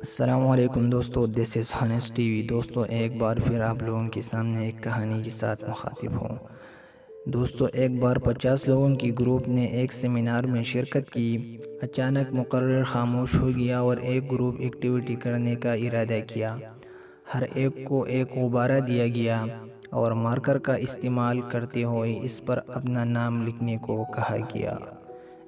السلام علیکم دوستو، دس از ہانس ٹی وی۔ دوستو ایک بار پھر آپ لوگوں کے سامنے ایک کہانی کے ساتھ مخاطب ہوں۔ دوستو ایک بار 50 لوگوں کی گروپ نے ایک سیمینار میں شرکت کی۔ اچانک مقرر خاموش ہو گیا اور ایک گروپ ایکٹیویٹی کرنے کا ارادہ کیا۔ ہر ایک کو ایک غبارہ دیا گیا اور مارکر کا استعمال کرتے ہوئے اس پر اپنا نام لکھنے کو کہا گیا۔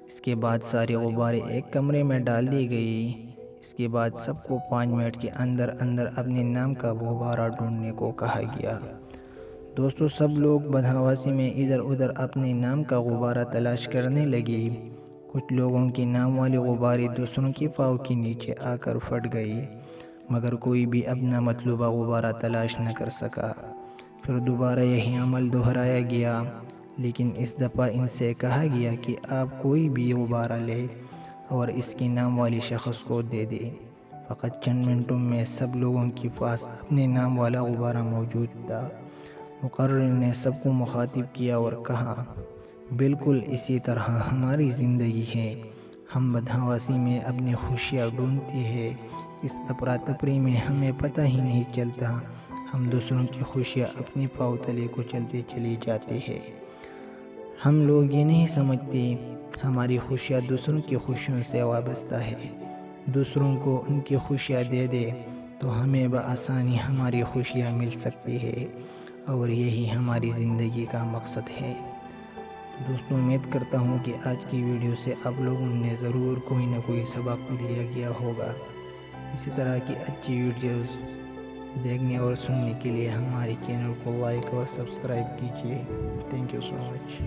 اس کے بعد سارے غبارے ایک کمرے میں ڈال دی گئی۔ اس کے بعد سب کو 5 منٹ کے اندر اپنے نام کا غبارہ ڈھونڈنے کو کہا گیا۔ دوستو سب لوگ بدحواسی میں ادھر ادھر اپنے نام کا غبارہ تلاش کرنے لگے۔ کچھ لوگوں کے نام والے غبارے دوسروں کے پاؤں کے نیچے آ کر پھٹ گئے، مگر کوئی بھی اپنا مطلوبہ غبارہ تلاش نہ کر سکا۔ پھر دوبارہ یہی عمل دہرایا گیا، لیکن اس دفعہ ان سے کہا گیا کہ آپ کوئی بھی غبارہ لے اور اس کے نام والی شخص کو دے دے۔ فقط چند منٹوں میں سب لوگوں کے پاس اپنے نام والا غبارہ موجود تھا۔ مقرر نے سب کو مخاطب کیا اور کہا، بالکل اسی طرح ہماری زندگی ہے۔ ہم بدحواسی میں اپنی خوشیاں ڈھونڈتے ہیں۔ اس افراتفری میں ہمیں پتہ ہی نہیں چلتا، ہم دوسروں کی خوشیاں اپنے پاؤں تلے کو چلتے چلے جاتے ہیں۔ ہم لوگ یہ نہیں سمجھتے ہماری خوشیاں دوسروں کی خوشیوں سے وابستہ ہے۔ دوسروں کو ان کی خوشیاں دے دے تو ہمیں بآسانی ہماری خوشیاں مل سکتی ہے، اور یہی ہماری زندگی کا مقصد ہے۔ دوستوں امید کرتا ہوں کہ آج کی ویڈیو سے آپ لوگوں نے ضرور کوئی نہ کوئی سبق لیا گیا ہوگا۔ اسی طرح کی اچھی ویڈیوز دیکھنے اور سننے کے لیے ہمارے چینل کو لائک اور سبسکرائب کیجیے۔ Thank you so much.